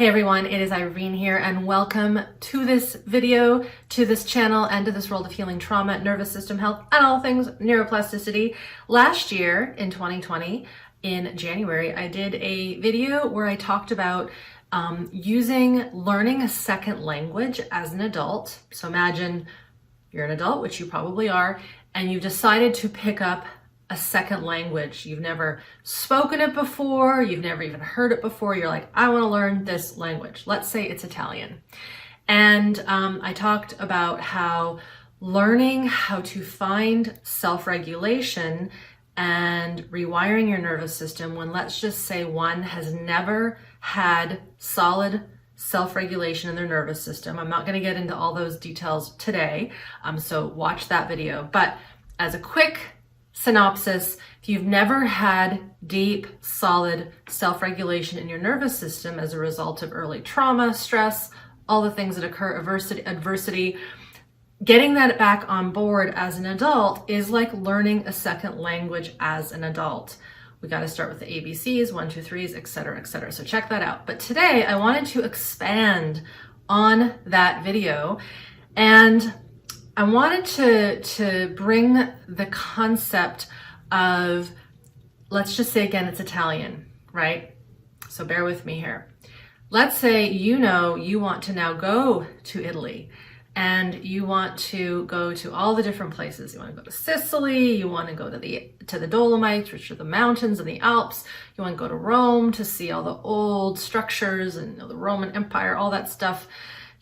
Hey everyone, it is Irene here and welcome to this video, to this channel, and to this world of healing trauma, nervous system health, and all things neuroplasticity. Last year in 2020, in January, I did a video where I talked about learning a second language as an adult. So imagine you're an adult, which you probably are, and you've decided to pick up a second language. You've never spoken it before, you've never even heard it before. You're like, I want to learn this language. Let's say it's Italian. And I talked about how learning how to find self-regulation and rewiring your nervous system when, let's just say, one has never had solid self-regulation in their nervous system. I'm not going to get into all those details today, so watch that video. But as a quick synopsis, if you've never had deep, solid self-regulation in your nervous system as a result of early trauma, stress, all the things that occur, adversity, getting that back on board as an adult is like learning a second language as an adult. We got to start with the ABCs, 1, 2, 3s, etc., etc. So check that out. But today I wanted to expand on that video, and I wanted to bring the concept of, let's just say again, it's Italian, right? So bear with me here. Let's say you want to now go to Italy and you want to go to all the different places. You want to go to Sicily, you want to go to the Dolomites, which are the mountains and the Alps. You want to go to Rome to see all the old structures and the Roman Empire, all that stuff.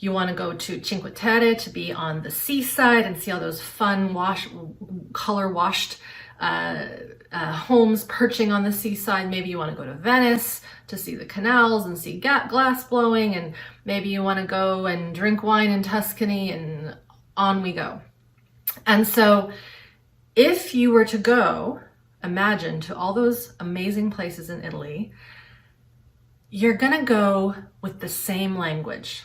You want to go to Cinque Terre to be on the seaside and see all those fun color-washed homes perching on the seaside. Maybe you want to go to Venice to see the canals and see glass blowing, and maybe you want to go and drink wine in Tuscany, and on we go. And so if you were to go, imagine, to all those amazing places in Italy, you're going to go with the same language.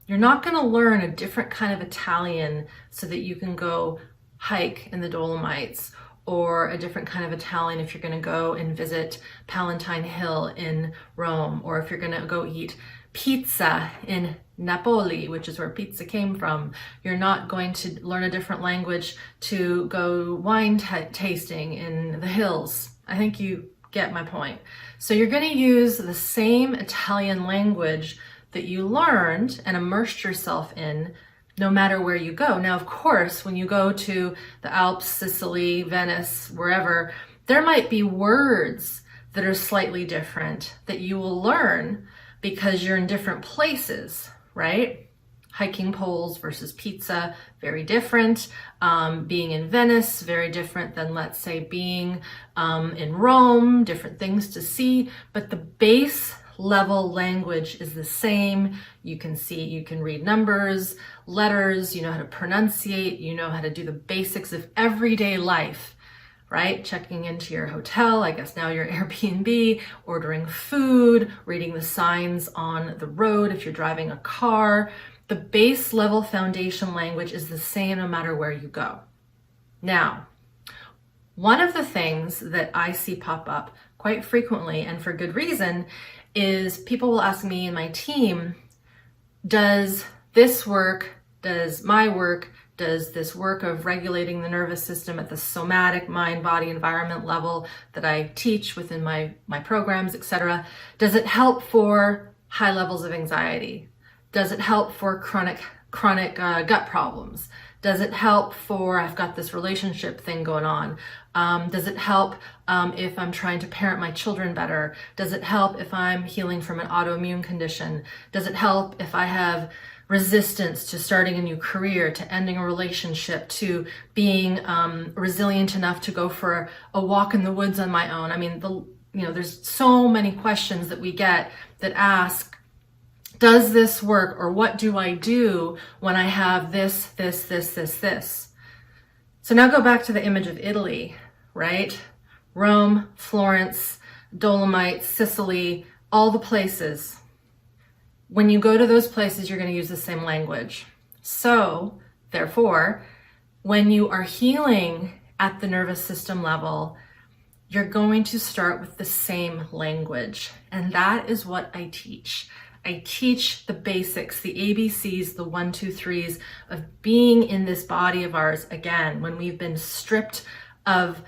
You're not going to learn a different kind of Italian so that you can go hike in the Dolomites, or a different kind of Italian if you're going to go and visit Palatine Hill in Rome, or if you're going to go eat pizza in Napoli, which is where pizza came from. You're not going to learn a different language to go wine tasting in the hills. I think you get my point. So you're going to use the same Italian language that you learned and immersed yourself in no matter where you go. Now, of course, when you go to the Alps, Sicily, Venice, wherever, there might be words that are slightly different that you will learn because you're in different places, right? Hiking poles versus pizza, very different. Being in Venice, very different than, let's say, being in Rome, different things to see, but the base level language is the same. You can read numbers, letters, you know how to pronunciate, you know how to do the basics of everyday life, right? Checking into your hotel, I guess now your Airbnb, ordering food, reading the signs on the road if you're driving a car. The base level foundation language is the same no matter where you go. Now, one of the things that I see pop up quite frequently, and for good reason, is people will ask me and my team, does this work, does my work, does this work of regulating the nervous system at the somatic mind, body, environment level that I teach within my programs, etc., does it help for high levels of anxiety? Does it help for chronic gut problems? Does it help for, I've got this relationship thing going on? Does it help if I'm trying to parent my children better? Does it help if I'm healing from an autoimmune condition? Does it help if I have resistance to starting a new career, to ending a relationship, to being resilient enough to go for a walk in the woods on my own? I mean, there's so many questions that we get that ask, does this work, or what do I do when I have this? So now go back to the image of Italy, right? Rome, Florence, Dolomites, Sicily, all the places. When you go to those places, you're going to use the same language. So, therefore, when you are healing at the nervous system level, you're going to start with the same language. And that is what I teach. I teach the basics, the ABCs, the 1, 2, 3s of being in this body of ours again, when we've been stripped of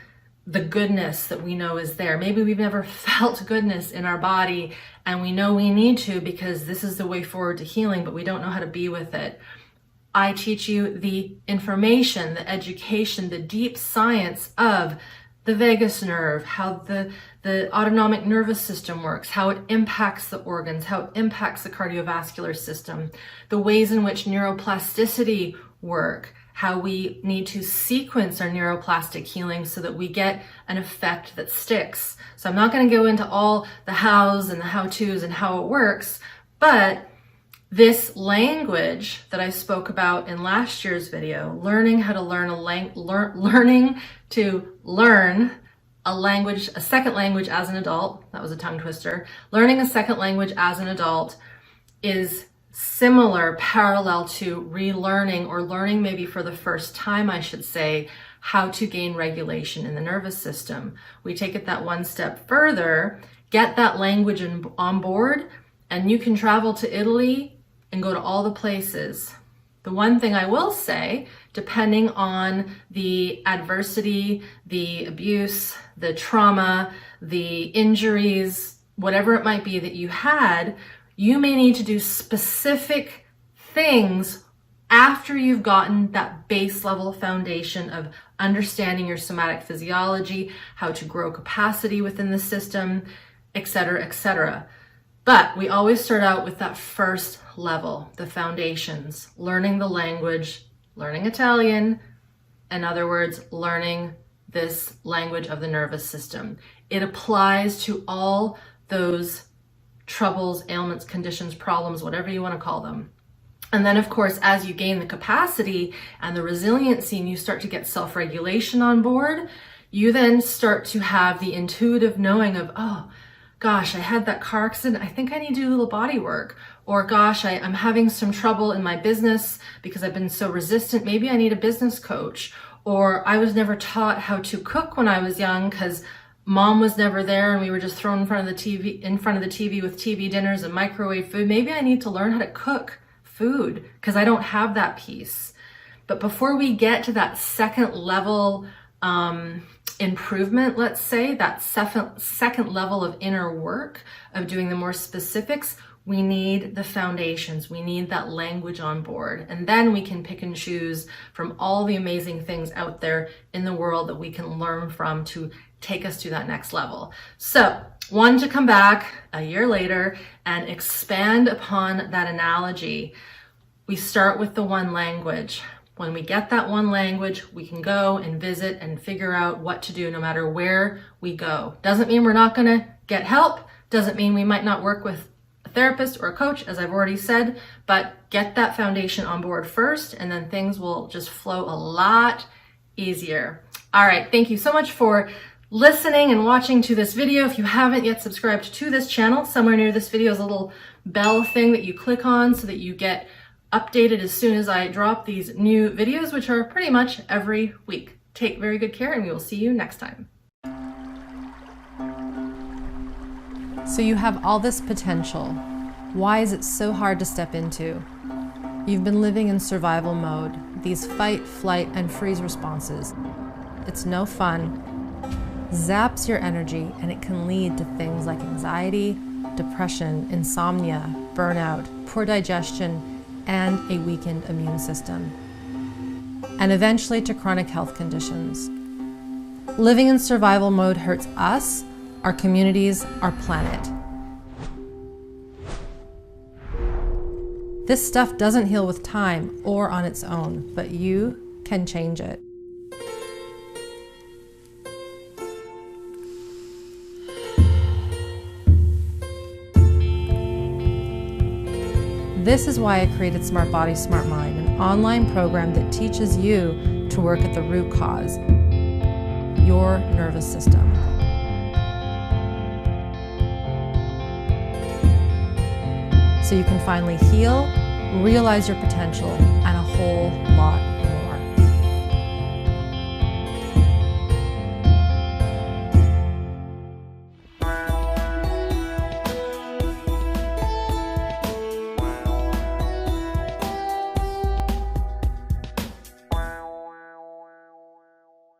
the goodness that we know is there. Maybe we've never felt goodness in our body and we know we need to because this is the way forward to healing, but we don't know how to be with it. I teach you the information, the education, the deep science of the vagus nerve, how the autonomic nervous system works, how it impacts the organs, how it impacts the cardiovascular system, the ways in which neuroplasticity work, how we need to sequence our neuroplastic healing so that we get an effect that sticks. So I'm not going to go into all the hows and the how-tos and how it works, but this language that I spoke about in last year's video, learning how to learn learning to learn a language, a second language as an adult, that was a tongue twister, learning a second language as an adult is similar, parallel to relearning or learning maybe for the first time, I should say, how to gain regulation in the nervous system. We take it that one step further, get that language on board, and you can travel to Italy and go to all the places. The one thing I will say, depending on the adversity, the abuse, the trauma, the injuries, whatever it might be that you had, you may need to do specific things after you've gotten that base level foundation of understanding your somatic physiology, how to grow capacity within the system, etc., etc. But we always start out with that first level, the foundations, learning the language, learning Italian, in other words, learning this language of the nervous system. It applies to all those troubles, ailments, conditions, problems, whatever you want to call them. And then, of course, as you gain the capacity and the resiliency and you start to get self-regulation on board, you then start to have the intuitive knowing of, oh, gosh, I had that car accident. I think I need to do a little body work. Or gosh, I'm having some trouble in my business because I've been so resistant. Maybe I need a business coach. Or I was never taught how to cook when I was young because mom was never there and we were just thrown in front of the TV with TV dinners and microwave food. Maybe I need to learn how to cook food because I don't have that piece. But before we get to that second level improvement, let's say, that second level of inner work of doing the more specifics, we need the foundations. We need that language on board. And then we can pick and choose from all the amazing things out there in the world that we can learn from to take us to that next level. So, wanted to come back a year later and expand upon that analogy. We start with the one language. When we get that one language, we can go and visit and figure out what to do no matter where we go. Doesn't mean we're not going to get help. Doesn't mean we might not work with a therapist or a coach, as I've already said, but get that foundation on board first, and then things will just flow a lot easier. All right, thank you so much for listening and watching to this video. If you haven't yet subscribed to this channel, somewhere near this video is a little bell thing that you click on so that you get updated as soon as I drop these new videos, which are pretty much every week. Take very good care, and we will see you next time. So you have all this potential. Why is it so hard to step into? You've been living in survival mode, these fight, flight, and freeze responses. It's no fun, zaps your energy, and it can lead to things like anxiety, depression, insomnia, burnout, poor digestion, and a weakened immune system, and eventually to chronic health conditions. Living in survival mode hurts us, our communities, our planet. This stuff doesn't heal with time or on its own, but you can change it. This is why I created Smart Body, Smart Mind, an online program that teaches you to work at the root cause, your nervous system. So you can finally heal, realize your potential, and a whole lot